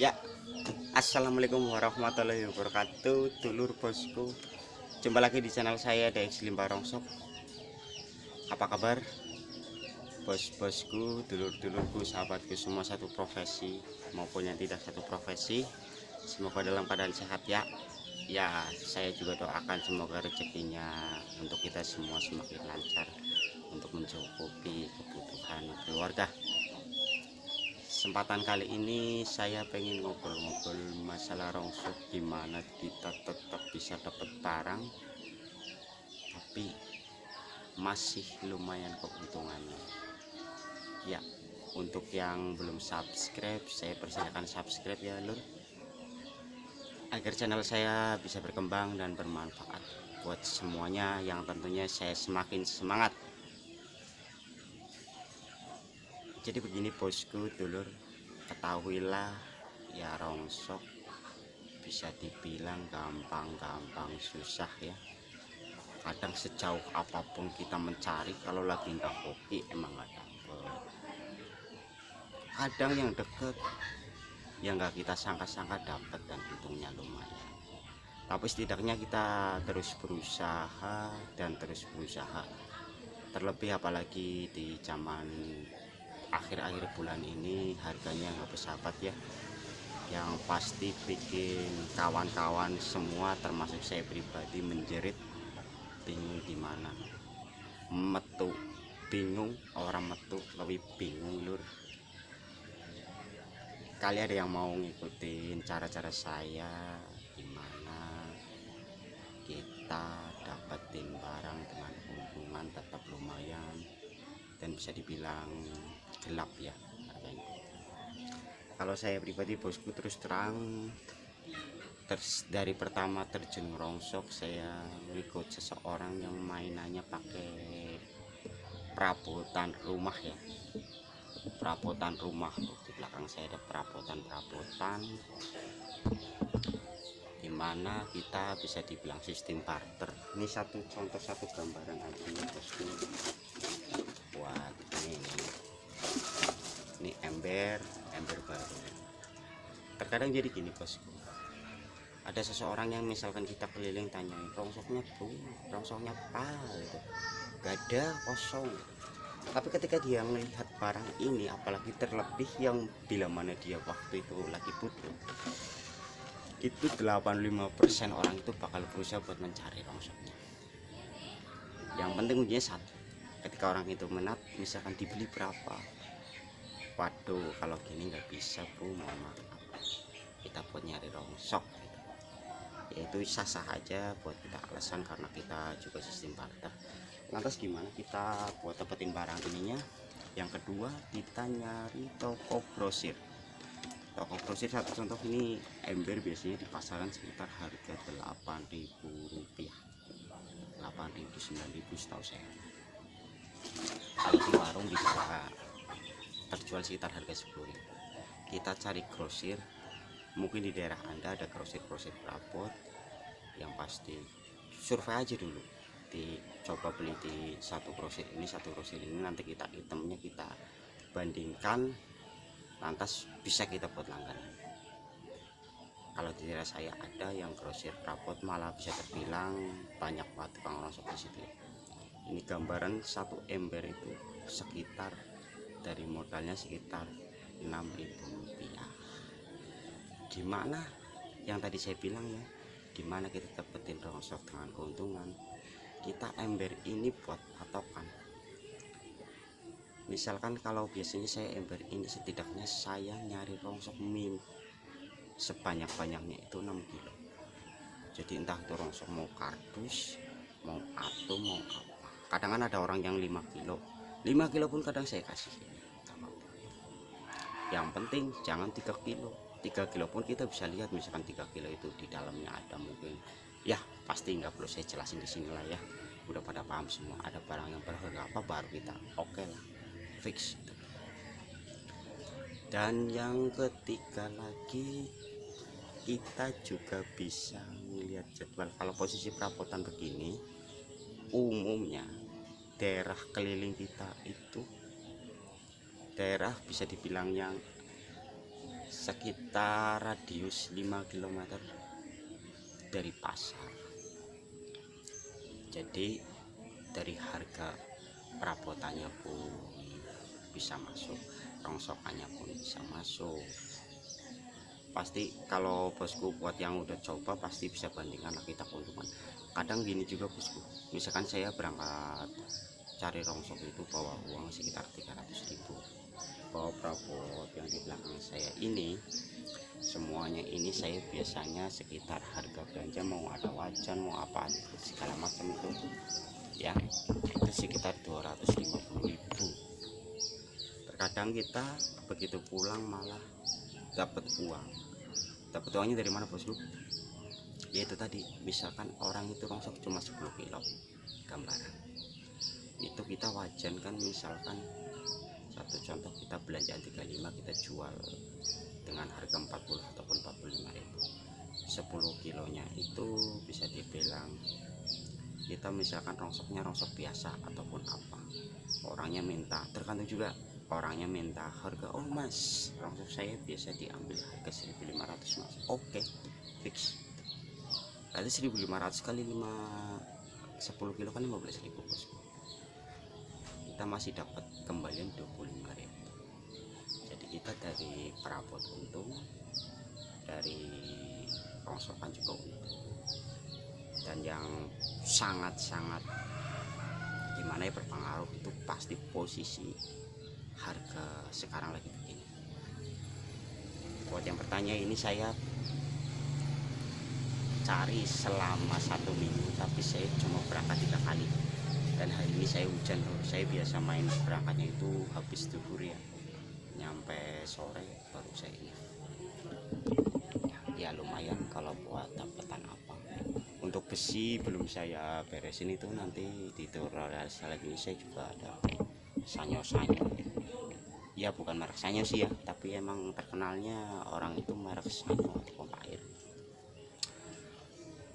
Ya, assalamualaikum warahmatullahi wabarakatuh, dulur bosku. Jumpa lagi di channel saya DX Limbah Rongsok. Apa kabar, bos-bosku, dulur-dulurku, sahabatku semua satu profesi maupun yang tidak satu profesi? Semoga dalam keadaan sehat ya. Ya, saya juga doakan semoga rezekinya untuk kita semua semakin lancar untuk mencukupi kebutuhan keluarga. Kesempatan kali ini saya pengen ngobrol-ngobrol masalah rongsok, gimana kita tetap bisa dapat barang tapi masih lumayan keuntungannya. Ya, untuk yang belum subscribe, saya persilakan subscribe ya lur, agar channel saya bisa berkembang dan bermanfaat buat semuanya, yang tentunya saya semakin semangat. Jadi begini bosku, dulur, ketahuilah ya, rongsok bisa dibilang gampang-gampang susah ya. Kadang sejauh apapun kita mencari, kalau lagi nggak hoki emang nggak dapet. Kadang yang deket yang nggak kita sangka-sangka dapat dan untungnya lumayan. Tapi setidaknya kita terus berusaha dan terus berusaha. Terlebih apalagi di zaman akhir-akhir bulan ini harganya nggak bersahabat ya, yang pasti bikin kawan-kawan semua termasuk saya pribadi menjerit, bingung gimana metu, bingung orang metu lebih bingung lur. Kali ada yang mau ngikutin cara-cara saya gimana kita dapetin barang dengan keuntungan tetap lumayan dan bisa dibilang gelap ya harganya. Kalau saya pribadi bosku, terus terang, dari pertama terjun rongsok saya ngikut seseorang yang mainannya pakai perabotan rumah ya, perabotan rumah. Di belakang saya ada perabotan dimana kita bisa dibilang sistem barter. Ini satu contoh, satu gambaran aja ya bosku buat ini ember baru. Terkadang jadi gini bosku, ada seseorang yang misalkan kita keliling tanyain rongsoknya bu, rongsoknya apa gitu, gak ada, kosong. Tapi ketika dia melihat barang ini, apalagi terlebih yang bila mana dia waktu itu lagi butuh, itu 85% orang itu bakal berusaha buat mencari rongsoknya. Yang penting kuncinya satu, ketika orang itu menat misalkan dibeli berapa, waduh kalau gini nggak bisa bu, mohon maaf, kita buat nyari rongsok gitu. Yaitu sah-sah aja buat kita alasan karena kita juga sistem barter. Lantas gimana kita buat dapetin barang ininya? Yang kedua, kita nyari toko grosir. Toko grosir, satu contoh ini ember biasanya di pasaran sekitar harga 8.000 rupiah, 8.000 9.000 setahu saya. Kalau di warung bisa terjual sekitar harga 10.000. Kita cari grosir, mungkin di daerah Anda ada grosir-grosir perabot, yang pasti survei aja dulu, dicoba beli di satu grosir ini, nanti kita itemnya kita bandingkan, lantas bisa kita buat langganan. Kalau di daerah saya ada yang grosir perabot, malah bisa terbilang banyak banget tukang rongsok di situ. Ini gambaran satu ember itu sekitar dari modalnya sekitar 6.000 rupiah. Gimana yang tadi saya bilang ya, gimana kita dapetin rongsok dengan keuntungan? Kita ember ini buat patokan. Misalkan kalau biasanya saya ember ini setidaknya saya nyari rongsok min sebanyak-banyaknya itu 6 kilo. Jadi entah itu rongsok mau kardus, mau atom, mau apa. Kadang kan ada orang yang 5 kilo, 5 kilo pun kadang saya kasih. Yang penting jangan 3 kilo. 3 kilo pun kita bisa lihat, misalkan 3 kilo itu di dalamnya ada mungkin ya, pasti nggak perlu saya jelasin di sini lah ya, udah pada paham semua. Ada barang yang berharga apa baru kita oke lah, fix. Dan yang ketiga lagi, kita juga bisa melihat jadwal. Kalau posisi perabotan begini, umumnya daerah keliling kita itu daerah bisa dibilang yang sekitar radius 5 km dari pasar. Jadi dari harga perabotannya pun bisa masuk, rongsokannya pun bisa masuk. Pasti kalau bosku, buat yang udah coba pasti bisa bandingkan lah kita keuntungan. Kadang gini juga bosku, misalkan saya berangkat cari rongsok itu bawa uang sekitar 300.000, bawa perabot yang di belakang saya ini, semuanya ini saya biasanya sekitar harga belanja, mau ada wajan mau apa segala macam itu ya, itu sekitar 250.000. Terkadang kita begitu pulang malah dapat uangnya dari mana bosku? Yaitu tadi, misalkan orang itu rongsok cuma 10 kilo gambaran, itu kita wajan kan, misalkan satu contoh kita belanjaan 35, kita jual dengan harga 40 ataupun 45.000, 10 kilonya itu bisa dibilang kita misalkan rongsoknya rongsok biasa ataupun apa, orangnya minta, tergantung juga orangnya minta harga, oh mas rongsok saya biasa diambil harga 1.500 mas, oke fix, berarti 1.500 kali 10 kilo kan 15.000 bosku, kita masih dapat kembalian 25.000. Jadi kita dari perabot untung, dari rongsokan juga untung. Dan yang sangat-sangat gimana ya berpengaruh itu pasti posisi harga sekarang lagi begini. Buat yang bertanya, ini saya cari selama 1 minggu, tapi saya cuma berangkat 3 kali, dan hari ini saya hujan. Saya biasa main berangkatnya itu habis zuhur ya, nyampe sore baru saya ini ya lumayan kalau buat dapetan apa. Untuk besi belum saya beresin, itu nanti di tutorial lagi. Saya juga ada sanyo ya, bukan merek sanyo sih ya, tapi emang terkenalnya orang itu merek sanyo atau pompa air.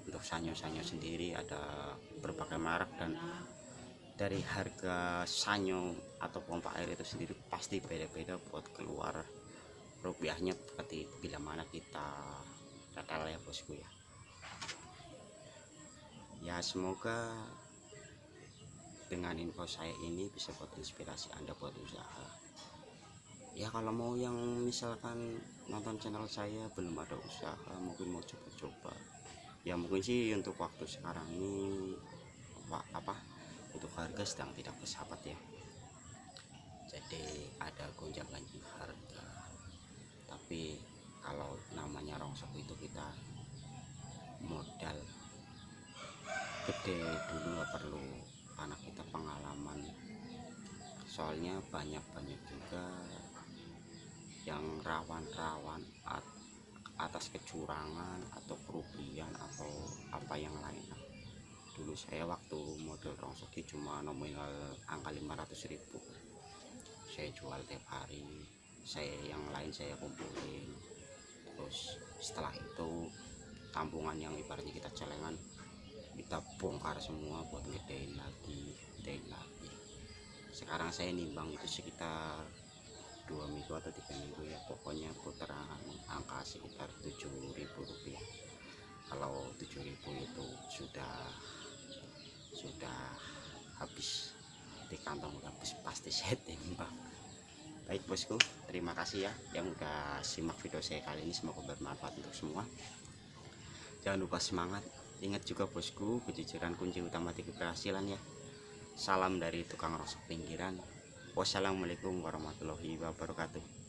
Untuk sanyo sendiri ada berbagai merek, dan dari harga sanyo atau pompa air itu sendiri pasti beda-beda buat keluar rupiahnya, seperti bila mana kita retail ya bosku ya. Ya semoga dengan info saya ini bisa buat inspirasi Anda buat usaha. Ya kalau mau yang misalkan nonton channel saya belum ada usaha, mungkin mau coba-coba, ya mungkin sih untuk waktu sekarang ini untuk harga sedang tidak bersahabat ya, jadi ada gonjang-ganjing harga. Tapi kalau namanya rongsok itu kita modal gede dulu nggak perlu, karena kita pengalaman, soalnya banyak juga yang rawan atas kecurangan atau kerugian atau apa yang lain. Dulu saya waktu model rongsok cuma nominal angka 500.000, saya jual tiap hari, yang lain saya kumpulin, terus setelah itu tampungan yang ibaratnya kita celengan kita bongkar semua buat gedein lagi. Sekarang saya nimbang itu sekitar 2 minggu atau 3 minggu ya, pokoknya putaran angka sekitar 7.000 rupiah. Kalau 7.000 itu sudah habis di kantong, udah habis, pasti saya timbang. Baik bosku, terima kasih ya yang udah simak video saya kali ini, semoga bermanfaat untuk semua. Jangan lupa semangat, ingat juga bosku, kejujuran kunci utama di keberhasilan ya. Salam dari tukang rongsok pinggiran. Wassalamualaikum warahmatullahi wabarakatuh.